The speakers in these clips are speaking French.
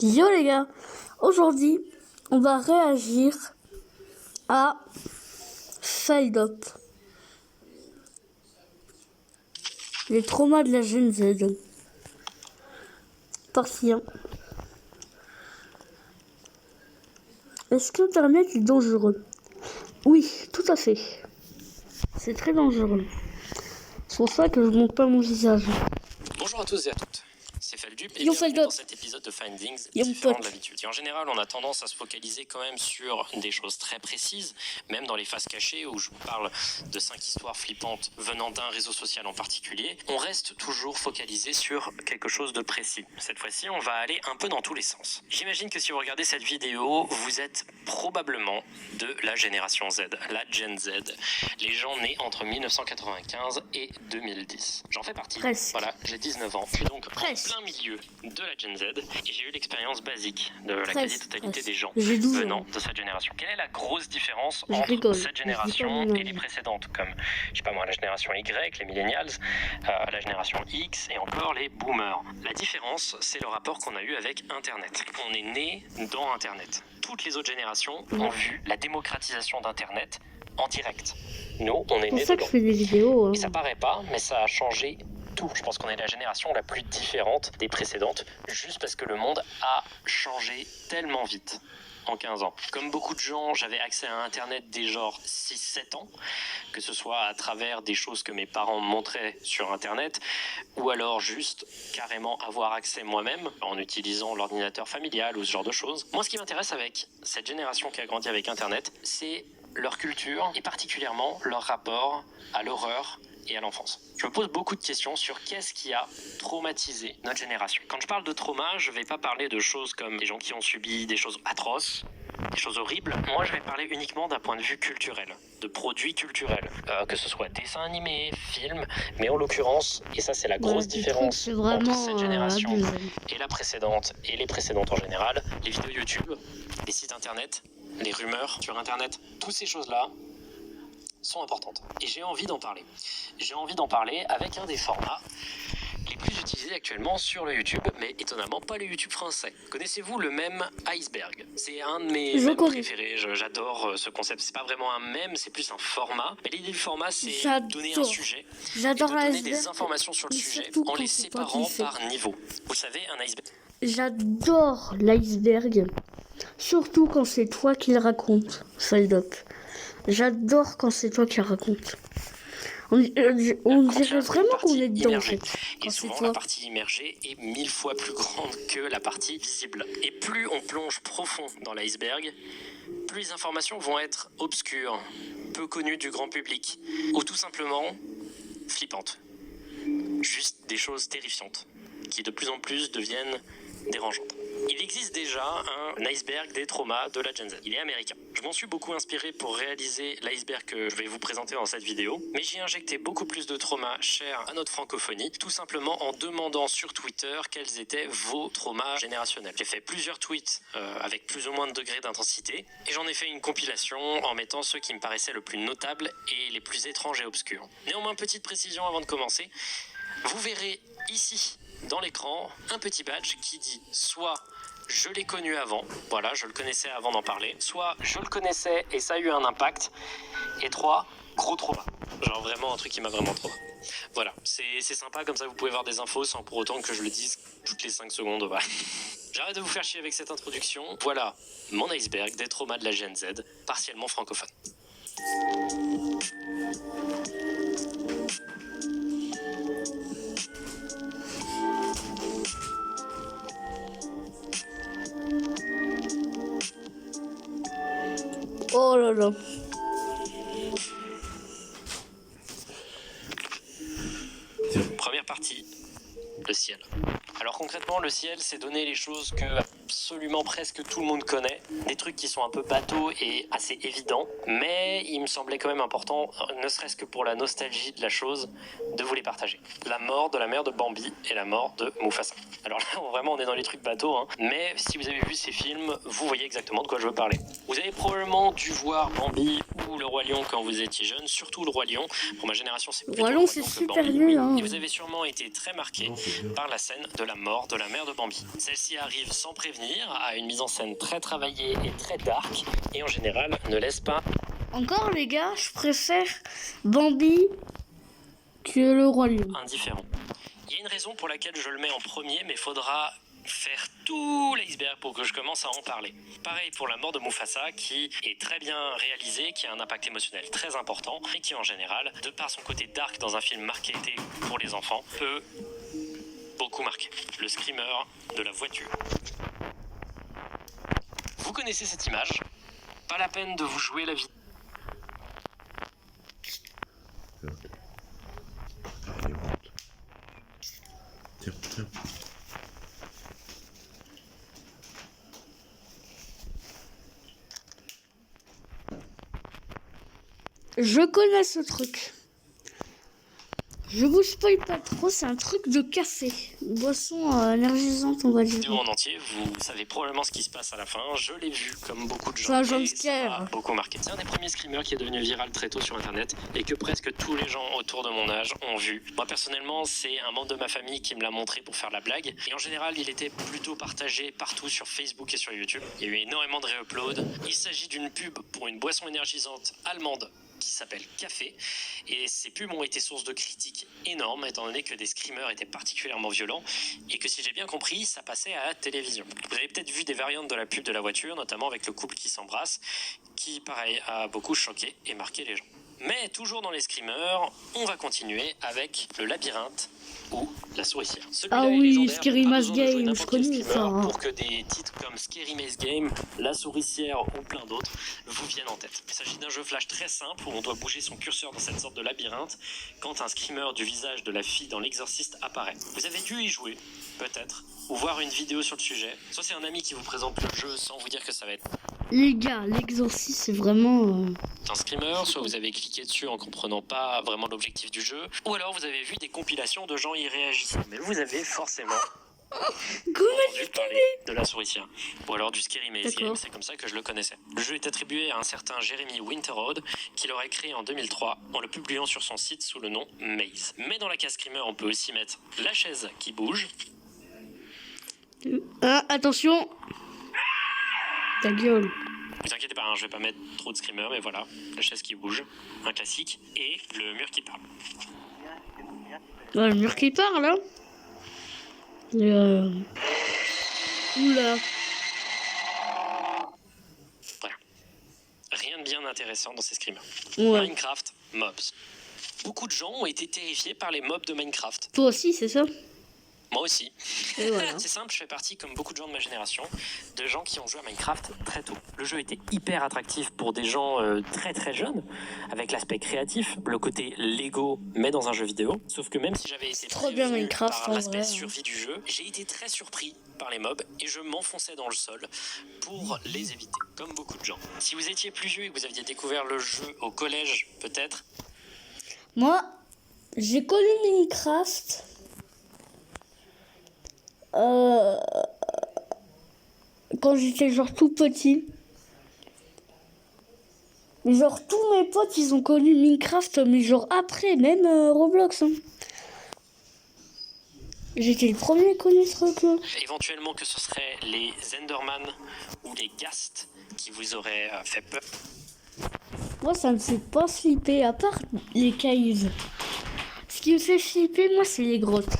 Yo les gars, aujourd'hui on va réagir à Side Up, les traumas de la Gen Z. Partie 1. Est-ce qu'Internet est dangereux? Oui, tout à fait. C'est très dangereux. C'est pour ça que je montre pas mon visage. Bonjour à tous et à toutes, c'est Feldup et Yo, bienvenue Feldup. dans cet épisode de Findings Yo, différent pote. de l'habitude. Et en général, on a tendance à se focaliser quand même sur des choses très précises, même dans les faces cachées où je vous parle de 5 histoires flippantes venant d'un réseau social en particulier. On reste toujours focalisé sur quelque chose de précis. Cette fois-ci, on va aller un peu dans tous les sens. J'imagine que si vous regardez cette vidéo, vous êtes probablement de la génération Z, la Gen Z, les gens nés entre 1995 et 2010. J'en fais partie. Presque. Voilà, j'ai 19 ans. Je suis donc Presque. en plein milieu de la Gen Z et j'ai eu l'expérience basique de la Presque, quasi-totalité presque. des gens J'ai 12 ans. venant de cette génération. Quelle est la grosse différence Je entre rigole. cette Je génération dis pas mon et les âge. précédentes, comme, je sais pas moi, la génération Y, les millennials, la génération X et encore les boomers? La différence, c'est le rapport qu'on a eu avec Internet. On est né dans Internet. Toutes les autres générations ont vu la démocratisation d'Internet en direct. Nous, on est C'est pour nés ça que dedans. je fais des vidéos. Et ça paraît pas, mais ça a changé tout. Je pense qu'on est la génération la plus différente des précédentes, juste parce que le monde a changé tellement vite en 15 ans. Comme beaucoup de gens, j'avais accès à Internet dès genre 6-7 ans, que ce soit à travers des choses que mes parents me montraient sur Internet, ou alors juste carrément avoir accès moi-même en utilisant l'ordinateur familial ou ce genre de choses. Moi, ce qui m'intéresse avec cette génération qui a grandi avec Internet, c'est leur culture et particulièrement leur rapport à l'horreur et à l'enfance. Je me pose beaucoup de questions sur qu'est-ce qui a traumatisé notre génération. Quand je parle de trauma, je ne vais pas parler de choses comme des gens qui ont subi des choses atroces, des choses horribles. Moi, je vais parler uniquement d'un point de vue culturel, de produits culturels, que ce soit dessins animés, films, mais en l'occurrence, et ça c'est la grosse différence C'est entre vraiment cette génération abusé. et la précédente, et les précédentes en général, les vidéos YouTube, les sites internet, les rumeurs sur internet, toutes ces choses-là sont importantes. Et j'ai envie d'en parler. J'ai envie d'en parler avec un des formats les plus utilisés actuellement sur le YouTube, mais étonnamment pas le YouTube français. Connaissez-vous le mème iceberg? C'est un de mes Je mèmes connais. préférés, j'adore ce concept. C'est pas vraiment un mème, c'est plus un format. Mais l'idée du format, c'est J'adore. donner un sujet et de J'adore donner des l'iceberg. informations sur le mais sujet surtout en quand les c'est toi qui séparant le fais. par niveau. Vous savez, un iceberg. J'adore l'iceberg, surtout quand c'est toi qui le raconte, Side Up. J'adore quand c'est toi qui le raconte. On Quand il y dirait a vraiment une qu'on partie est dedans, en immergée. fait. Et Quand c'est souvent, toi. la partie immergée est 1000 fois plus grande que la partie visible. Et plus on plonge profond dans l'iceberg, plus les informations vont être obscures, peu connues du grand public, ou tout simplement flippantes. Juste des choses terrifiantes, qui de plus en plus deviennent dérangeantes. Il existe déjà un iceberg des traumas de la Gen Z. Il est américain. Je m'en suis beaucoup inspiré pour réaliser l'iceberg que je vais vous présenter dans cette vidéo, mais j'y ai injecté beaucoup plus de traumas chers à notre francophonie, tout simplement en demandant sur Twitter quels étaient vos traumas générationnels. J'ai fait plusieurs tweets avec plus ou moins de degrés d'intensité, et j'en ai fait une compilation en mettant ceux qui me paraissaient le plus notables et les plus étranges et obscurs. Néanmoins, petite précision avant de commencer, vous verrez ici, dans l'écran, un petit badge qui dit soit je l'ai connu avant, voilà, je le connaissais avant d'en parler, soit je le connaissais et ça a eu un impact, et 3, gros trauma. Genre vraiment un truc qui m'a vraiment trauma. Voilà, c'est sympa, comme ça vous pouvez voir des infos sans pour autant que je le dise toutes les 5 secondes. Voilà. J'arrête de vous faire chier avec cette introduction. Voilà mon iceberg des traumas de la Gen Z, partiellement francophone. Oh là là. Première partie, le ciel. Alors concrètement, le ciel, c'est donner les choses que absolument presque tout le monde connaît, des trucs qui sont un peu bateaux et assez évidents, mais il me semblait quand même important, ne serait-ce que pour la nostalgie de la chose, de vous les partager. La mort de la mère de Bambi et la mort de Mufasa. Alors là, vraiment, on est dans les trucs bateaux, hein. Mais si vous avez vu ces films, vous voyez exactement de quoi je veux parler. Vous avez probablement dû voir Bambi ou Le Roi Lion quand vous étiez jeune, surtout Le Roi Lion. Pour ma génération, c'est plutôt Roi Le Lion, Roi c'est Lion que super Bambi. nul, hein. Et vous avez sûrement été très marqué par la scène de la mort de la mère de Bambi. Celle-ci arrive sans prévenir prévenir, a une mise en scène très travaillée et très dark, et en général ne laisse pas Encore les gars, je préfère Bambi que le Roi Lion. indifférent. Il y a une raison pour laquelle je le mets en premier, mais faudra faire tout l'iceberg pour que je commence à en parler. Pareil pour la mort de Mufasa, qui est très bien réalisée, qui a un impact émotionnel très important, et qui en général, de par son côté dark dans un film marketé pour les enfants, peut beaucoup marquer. Le screamer de la voiture. Vous connaissez cette image? Pas la peine de vous jouer la vie. Allez, monte. Tiens, tiens. Je connais ce truc. Je vous spoil pas trop, c'est un truc de café. Une boisson énergisante, on va dire. Vidéo en entier, vous savez probablement ce qui se passe à la fin. Je l'ai vu comme beaucoup de gens. C'est un et jumpscare. ça m'a beaucoup marqué. C'est un des premiers screamers qui est devenu viral très tôt sur internet et que presque tous les gens autour de mon âge ont vu. Moi personnellement, c'est un membre de ma famille qui me l'a montré pour faire la blague. Et en général, il était plutôt partagé partout sur Facebook et sur YouTube. Il y a eu énormément de réuploads. Il s'agit d'une pub pour une boisson énergisante allemande qui s'appelle Café, et ces pubs ont été source de critiques énormes étant donné que des screamers étaient particulièrement violents et que si j'ai bien compris, ça passait à la télévision. Vous avez peut-être vu des variantes de la pub de la voiture, notamment avec le couple qui s'embrasse, qui pareil a beaucoup choqué et marqué les gens. Mais toujours dans les screamers, on va continuer avec le labyrinthe ou la souricière. Celui-là Ah est oui, légendaire, Scary pas Maze besoin de jouer Game, n'importe je quel connais screamer ça, hein. pour que des titres comme Scary Maze Game, La Souricière ou plein d'autres vous viennent en tête. Il s'agit d'un jeu flash très simple où on doit bouger son curseur dans cette sorte de labyrinthe quand un screamer du visage de la fille dans l'exorciste apparaît. Vous avez dû y jouer, peut-être, ou voir une vidéo sur le sujet. Soit c'est un ami qui vous présente le jeu sans vous dire que ça va être Les gars, l'exorcisme, c'est vraiment... un screamer, soit vous avez cliqué dessus en comprenant pas vraiment l'objectif du jeu, ou alors vous avez vu des compilations de gens y réagissant. Mais vous avez forcément entendu parler de la souricière, ou alors du Scary Maze Game, c'est comme ça que je le connaissais. Le jeu est attribué à un certain Jeremy Winterrode, qui l'aurait créé en 2003 en le publiant sur son site sous le nom Maze. Mais dans la case screamer, on peut aussi mettre la chaise qui bouge, Ah, attention. Ta gueule. vous inquiétez pas, hein, je vais pas mettre trop de screamers, mais voilà, la chaise qui bouge, un classique, et le mur qui parle. Ouais, le mur qui parle, hein. Et Oula. Voilà. Rien de bien intéressant dans ces screamers. Ouais. Minecraft, mobs. Beaucoup de gens ont été terrifiés par les mobs de Minecraft. Toi aussi, c'est ça? Moi aussi. Et voilà. C'est simple, je fais partie, comme beaucoup de gens de ma génération, de gens qui ont joué à Minecraft très tôt. Le jeu était hyper attractif pour des gens très très jeunes, avec l'aspect créatif, le côté Lego, mais dans un jeu vidéo. Sauf que même si j'avais été Trop bien prévenu Minecraft, par en l'aspect vrai. survie du jeu, j'ai été très surpris par les mobs et je m'enfonçais dans le sol pour les éviter, comme beaucoup de gens. Si vous étiez plus vieux et que vous aviez découvert le jeu au collège, peut-être, Moi, j'ai connu Minecraft. Quand j'étais genre tout petit. Mais genre tous mes potes ils ont connu Minecraft mais genre après même Roblox hein. J'étais le premier à connaître ce truc-là. éventuellement que ce serait les Enderman ou les Ghast qui vous auraient fait peur. Moi ça me fait pas flipper à part les caves. Ce qui me fait flipper moi c'est les grottes.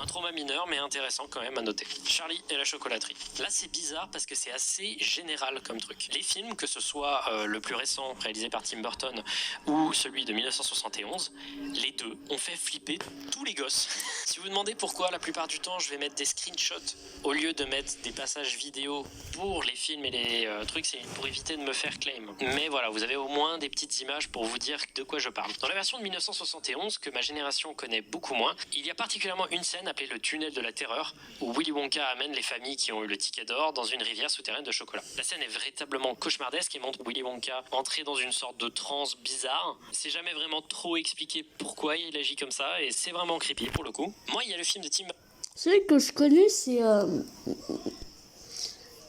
Un trauma mineur mais intéressant quand même à noter. Charlie et la chocolaterie. Là c'est bizarre parce que c'est assez général comme truc. Les films, que ce soit le plus récent réalisé par Tim Burton ou celui de 1971, les deux ont fait flipper tous les gosses. Si vous vous demandez pourquoi, la plupart du temps je vais mettre des screenshots au lieu de mettre des passages vidéo pour les films et les trucs, c'est pour éviter de me faire claim. Mais voilà, vous avez au moins des petites images pour vous dire de quoi je parle. Dans la version de 1971, que ma génération connaît beaucoup moins, il y a particulièrement une scène appelée le tunnel de la terreur, où Willy Wonka amène les familles qui ont eu le ticket d'or dans une rivière souterraine de chocolat. La scène est véritablement cauchemardesque et montre Willy Wonka entrer dans une sorte de transe bizarre. C'est jamais vraiment trop expliqué pourquoi il agit comme ça, et c'est vraiment creepy pour le coup. Moi, il y a le film de Tim... Celui que je connais c'est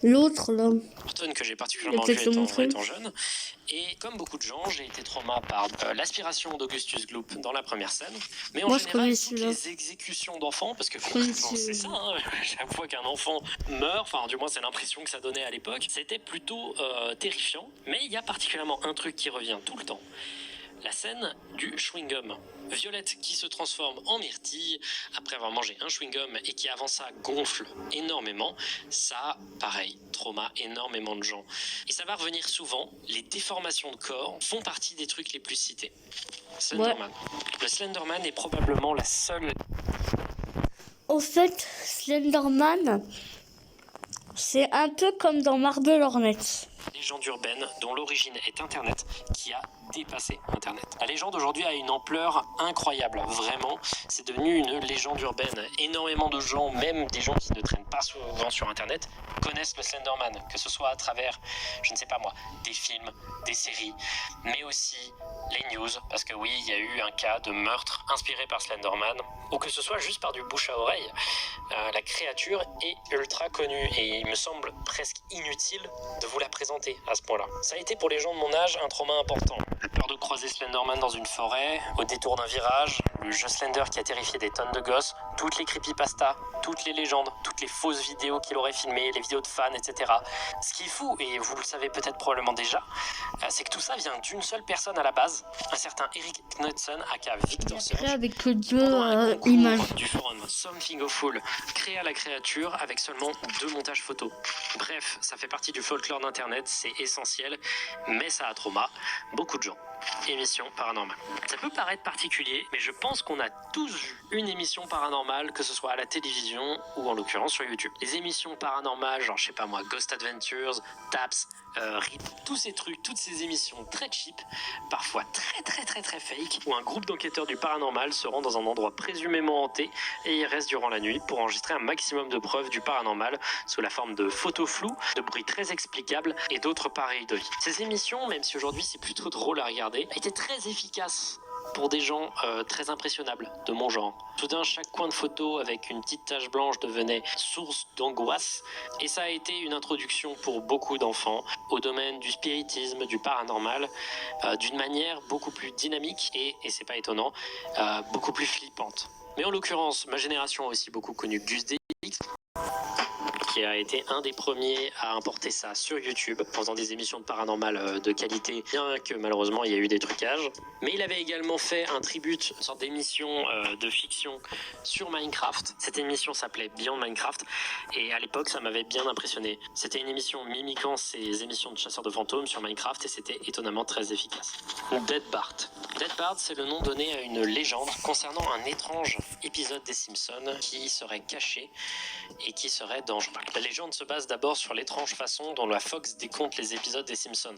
L'autre, là. Burton que j'ai particulièrement Il vu a peut-être le montré. étant jeune. Et comme beaucoup de gens, j'ai été traumatisé par l'aspiration d'Augustus Gloop dans la première scène. Mais en Moi, je général, connais toutes celui-là. les exécutions d'enfants, parce que connais concrètement, c'est ça, hein, chaque fois qu'un enfant meurt, enfin du moins c'est l'impression que ça donnait à l'époque, c'était plutôt terrifiant. Mais il y a particulièrement un truc qui revient tout le temps. La scène du chewing-gum. Violette qui se transforme en myrtille après avoir mangé un chewing-gum et qui avant ça gonfle énormément, ça, pareil, trauma énormément de gens. Et ça va revenir souvent, les déformations de corps font partie des trucs les plus cités. Slenderman. Le Slenderman est probablement la seule... Au fait, Slenderman, c'est un peu comme dans Marble Hornets. légende urbaine dont l'origine est Internet qui a dépassé Internet. La légende aujourd'hui a une ampleur incroyable, vraiment. C'est devenu une légende urbaine. Énormément de gens, même des gens qui ne traînent pas souvent sur Internet, connaissent le Slenderman, que ce soit à travers, je ne sais pas moi, des films, des séries, mais aussi les news, parce que oui, il y a eu un cas de meurtre inspiré par Slenderman, ou que ce soit juste par du bouche à oreille. La créature est ultra connue et il me semble presque inutile de vous la présenter à ce point-là. Ça a été pour les gens de mon âge un trauma important. La peur de croiser Slenderman dans une forêt, au détour d'un virage, le jeu Slender qui a terrifié des tonnes de gosses, toutes les creepypastas, toutes les légendes, toutes les fausses vidéos qu'il aurait filmées, les vidéos de fans, etc. Ce qui est fou, et vous le savez peut-être probablement déjà, c'est que tout ça vient d'une seule personne à la base, un certain Eric Knudsen, aka Victor Surge. Avec que deux images. Du forum Something Awful créa la créature avec seulement 2 montages photos. Bref, ça fait partie du folklore d'internet, c'est essentiel, mais ça a trauma beaucoup de gens. Émission paranormale. Ça peut paraître particulier, mais je pense qu'on a tous vu une émission paranormale, que ce soit à la télévision ou en l'occurrence sur YouTube. Les émissions paranormales, genre je sais pas moi, Ghost Adventures, Taps, RIP, tous ces trucs, toutes ces émissions très cheap, parfois très fake, où un groupe d'enquêteurs du paranormal se rend dans un endroit présumément hanté et y reste durant la nuit pour enregistrer un maximum de preuves du paranormal sous la forme de photos floues, de bruits très explicables et d'autres pareils de vie. Ces émissions, même si aujourd'hui c'est plutôt drôle à regarder, étaient très efficaces pour des gens très impressionnables de mon genre. Soudain, chaque coin de photo avec une petite tache blanche devenait source d'angoisse et ça a été une introduction pour beaucoup d'enfants au domaine du spiritisme, du paranormal, d'une manière beaucoup plus dynamique et c'est pas étonnant, beaucoup plus flippante. Mais en l'occurrence, ma génération a aussi beaucoup connu Gus DX, qui a été un des premiers à importer ça sur YouTube, en faisant des émissions de paranormal de qualité, bien que malheureusement il y a eu des trucages. Mais il avait également fait un tribute, une sorte d'émission de fiction sur Minecraft. Cette émission s'appelait Beyond Minecraft, et à l'époque ça m'avait bien impressionné. C'était une émission mimiquant ces émissions de chasseurs de fantômes sur Minecraft, et c'était étonnamment très efficace. Dead Bart. Dead Bart, c'est le nom donné à une légende concernant un étrange épisode des Simpsons qui serait caché et qui serait dangereux. La légende se base d'abord sur l'étrange façon dont la Fox décompte les épisodes des Simpsons,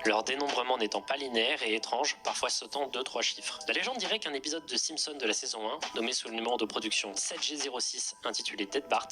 leur dénombrement n'étant pas linéaire et étrange, parfois sautant 2-3 chiffres. La légende dirait qu'un épisode de Simpsons de la saison 1, nommé sous le numéro de production 7G06, intitulé Dead Bart,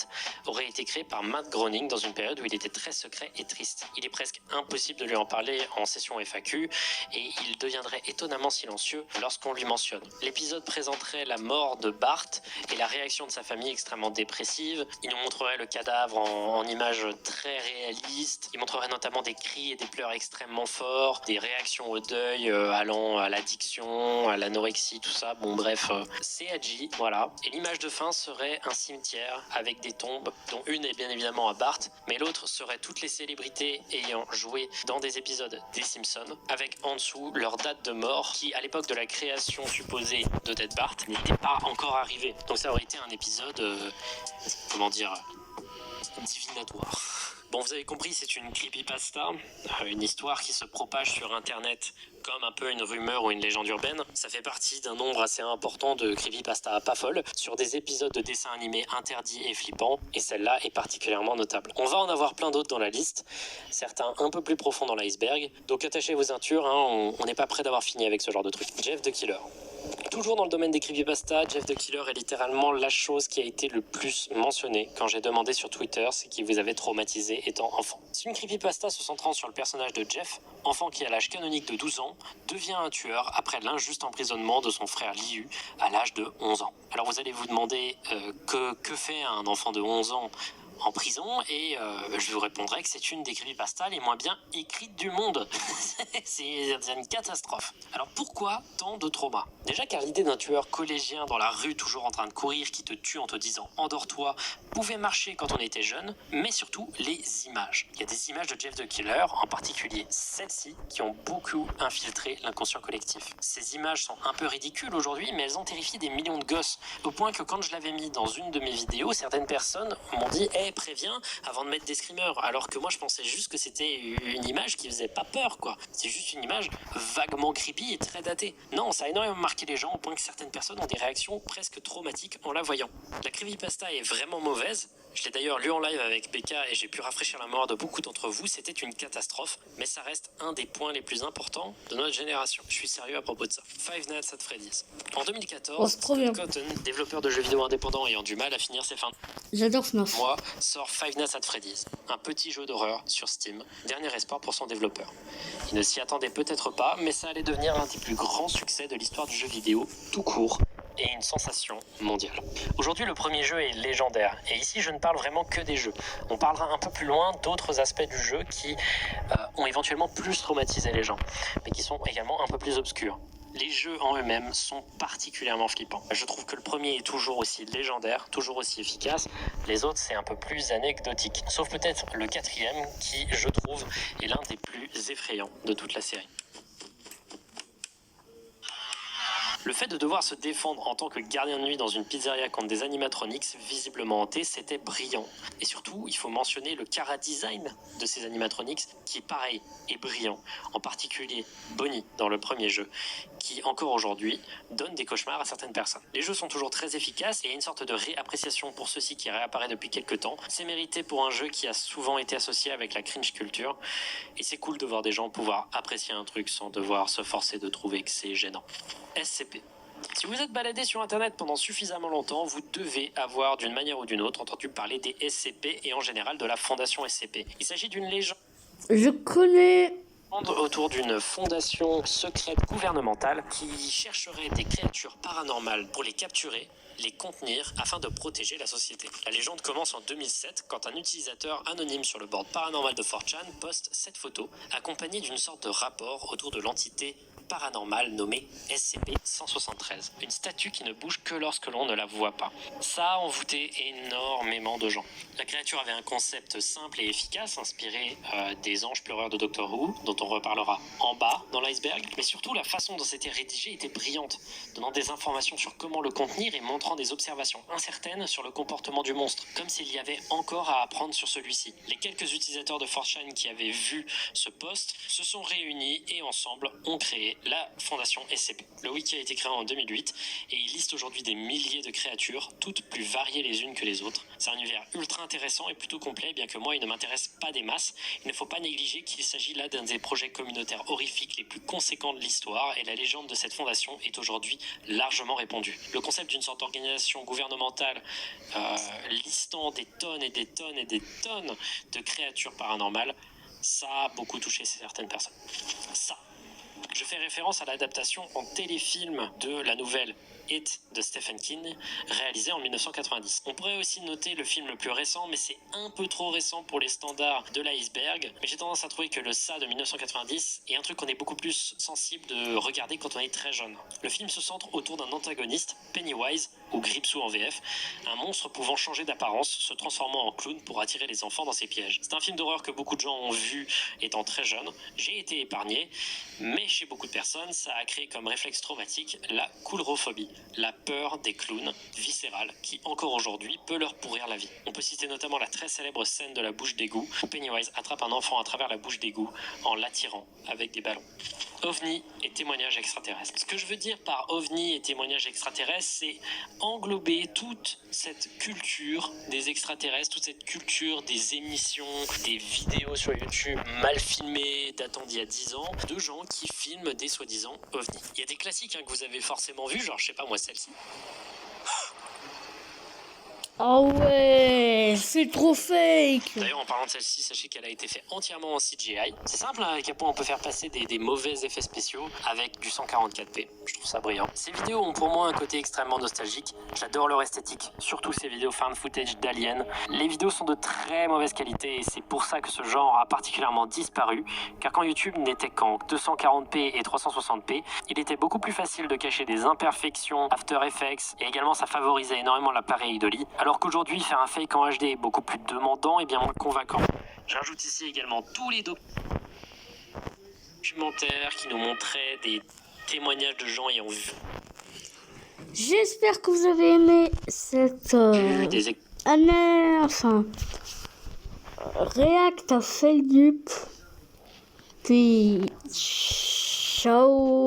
aurait été créé par Matt Groening dans une période où il était très secret et triste. Il est presque impossible de lui en parler en session FAQ, et il deviendrait étonnamment silencieux lorsqu'on lui mentionne. L'épisode présenterait la mort de Bart et la réaction de sa famille extrêmement dépressive. Il nous montrerait le cadavre en images très réalistes. Il montrerait notamment des cris et des pleurs extrêmement forts, des réactions au deuil allant à l'addiction, à l'anorexie, tout ça. Bon bref, c'est edgy, voilà. Et l'image de fin serait un cimetière avec des tombes, dont une est bien évidemment à Bart, mais l'autre serait toutes les célébrités ayant joué dans des épisodes des Simpsons, avec en dessous leur date de mort, qui à l'époque de la création supposée de Dead Bart n'était pas encore arrivée. Donc ça aurait été un épisode, comment dire, divinatoire. Bon, vous avez compris, c'est une creepypasta, une histoire qui se propage sur internet comme un peu une rumeur ou une légende urbaine. Ça fait partie d'un nombre assez important de creepypasta pas folles sur des épisodes de dessins animés interdits et flippants, et celle-là est particulièrement notable. On va en avoir plein d'autres dans la liste, certains un peu plus profonds dans l'iceberg, donc attachez vos ceintures, hein, on n'est pas près d'avoir fini avec ce genre de truc. Jeff the Killer. Toujours dans le domaine des creepypasta, Jeff the Killer est littéralement la chose qui a été le plus mentionnée quand j'ai demandé sur Twitter ce qui vous avait traumatisé étant enfant. C'est une creepypasta se centrant sur le personnage de Jeff, enfant qui à l'âge canonique de 12 ans, devient un tueur après l'injuste emprisonnement de son frère Liu à l'âge de 11 ans. Alors vous allez vous demander que fait un enfant de 11 ans en prison et je vous répondrai que c'est une des creepypastas les moins bien écrites du monde. C'est une catastrophe. Alors pourquoi tant de trauma? Déjà car l'idée d'un tueur collégien dans la rue toujours en train de courir qui te tue en te disant endors-toi pouvait marcher quand on était jeune, mais surtout les images. Il y a des images de Jeff the Killer, en particulier celles-ci, qui ont beaucoup infiltré l'inconscient collectif. Ces images sont un peu ridicules aujourd'hui, mais elles ont terrifié des millions de gosses, au point que quand je l'avais mis dans une de mes vidéos, certaines personnes m'ont dit « Hey, préviens avant de mettre des screamers », alors que moi je pensais juste que c'était une image qui faisait pas peur, quoi. C'est juste une image vaguement creepy et très datée. Non, ça a énormément marqué les gens, au point que certaines personnes ont des réactions presque traumatiques en la voyant. La creepypasta est vraiment mauvaise. Je l'ai d'ailleurs lu en live avec Becca et j'ai pu rafraîchir la mémoire de beaucoup d'entre vous. C'était une catastrophe, mais ça reste un des points les plus importants de notre génération. Je suis sérieux à propos de ça. Five Nights at Freddy's. En 2014, Scott Cotton, développeur de jeux vidéo indépendant ayant du mal à finir ses fins J'adore FNAF. mois, sort Five Nights at Freddy's, un petit jeu d'horreur sur Steam. Dernier espoir pour son développeur. Il ne s'y attendait peut-être pas, mais ça allait devenir l'un des plus grands succès de l'histoire du jeu vidéo, tout court, et une sensation mondiale. Aujourd'hui, le premier jeu est légendaire, et ici je ne parle vraiment que des jeux. On parlera un peu plus loin d'autres aspects du jeu qui ont éventuellement plus traumatisé les gens, mais qui sont également un peu plus obscurs. Les jeux en eux-mêmes sont particulièrement flippants. Je trouve que le premier est toujours aussi légendaire, toujours aussi efficace. Les autres, c'est un peu plus anecdotique. Sauf peut-être le quatrième qui, je trouve, est l'un des plus effrayants de toute la série. Le fait de devoir se défendre en tant que gardien de nuit dans une pizzeria contre des animatronics visiblement hantés, c'était brillant. Et surtout, il faut mentionner le chara-design de ces animatronics qui est pareil et brillant. En particulier Bonnie dans le premier jeu, qui encore aujourd'hui donne des cauchemars à certaines personnes. Les jeux sont toujours très efficaces et il y a une sorte de réappréciation pour ceux-ci qui réapparaît depuis quelques temps. C'est mérité pour un jeu qui a souvent été associé avec la cringe culture et c'est cool de voir des gens pouvoir apprécier un truc sans devoir se forcer de trouver que c'est gênant. SCP. Si vous êtes baladé sur internet pendant suffisamment longtemps, vous devez avoir d'une manière ou d'une autre entendu parler des SCP et en général de la fondation SCP. Il s'agit d'une légende Je connais. autour d'une fondation secrète gouvernementale qui chercherait des créatures paranormales pour les capturer, les contenir afin de protéger la société. La légende commence en 2007 quand un utilisateur anonyme sur le board paranormal de 4chan poste cette photo accompagnée d'une sorte de rapport autour de l'entité paranormale nommée SCP-173, une statue qui ne bouge que lorsque l'on ne la voit pas. Ça a envoûté énormément de gens. La créature avait un concept simple et efficace, inspiré des anges pleureurs de Doctor Who, dont on reparlera en bas dans l'iceberg, mais surtout la façon dont c'était rédigé était brillante, donnant des informations sur comment le contenir et montrant des observations incertaines sur le comportement du monstre, comme s'il y avait encore à apprendre sur celui-ci. Les quelques utilisateurs de 4chan qui avaient vu ce post se sont réunis et ensemble ont créé la fondation SCP. Le wiki a été créé en 2008 et il liste aujourd'hui des milliers de créatures, toutes plus variées les unes que les autres. C'est un univers ultra intéressant et plutôt complet, bien que moi il ne m'intéresse pas des masses. Il ne faut pas négliger qu'il s'agit là d'un des projets communautaires horrifiques les plus conséquents de l'histoire et la légende de cette fondation est aujourd'hui largement répandue. Le concept d'une sorte d'organisation gouvernementale listant des tonnes et des tonnes et des tonnes de créatures paranormales, ça a beaucoup touché certaines personnes. Ça. Je fais référence à l'adaptation en téléfilm de la nouvelle It de Stephen King, réalisé en 1990. On pourrait aussi noter le film le plus récent, mais c'est un peu trop récent pour les standards de l'iceberg. Mais j'ai tendance à trouver que le Ça de 1990 est un truc qu'on est beaucoup plus sensible de regarder quand on est très jeune. Le film se centre autour d'un antagoniste, Pennywise, ou Gripsou en VF, un monstre pouvant changer d'apparence, se transformant en clown pour attirer les enfants dans ses pièges. C'est un film d'horreur que beaucoup de gens ont vu étant très jeunes. J'ai été épargné, mais chez beaucoup de personnes, ça a créé comme réflexe traumatique la coulrophobie, la peur des clowns viscérale qui, encore aujourd'hui, peut leur pourrir la vie. On peut citer notamment la très célèbre scène de la bouche d'égout où Pennywise attrape un enfant à travers la bouche d'égout en l'attirant avec des ballons. OVNI et témoignages extraterrestres. Ce que je veux dire par OVNI et témoignages extraterrestres, c'est englober toute cette culture des extraterrestres, toute cette culture des émissions, des vidéos sur YouTube mal filmées datant d'il y a 10 ans, de gens qui filment des soi-disant OVNI. Il y a des classiques que vous avez forcément vus, genre je sais pas moi celle-ci. Ah ouais. Ouais, c'est trop fake. D'ailleurs, en parlant de celle-ci, sachez qu'elle a été faite entièrement en CGI. C'est simple, hein, à quel point on peut faire passer des mauvais effets spéciaux avec du 144p. Je trouve ça brillant. Ces vidéos ont pour moi un côté extrêmement nostalgique. J'adore leur esthétique, surtout ces vidéos found footage d'aliens. Les vidéos sont de très mauvaise qualité et c'est pour ça que ce genre a particulièrement disparu. Car quand YouTube n'était qu'en 240p et 360p, il était beaucoup plus facile de cacher des imperfections After Effects et également ça favorisait énormément l'appareil Dolly. Alors qu'aujourd'hui, faire un fake en HD est beaucoup plus demandant et bien moins convaincant. Je rajoute ici également tous les documentaires qui nous montraient des témoignages de gens ayant vu J'espère que vous avez aimé cette des React à Feldup. Puis ciao.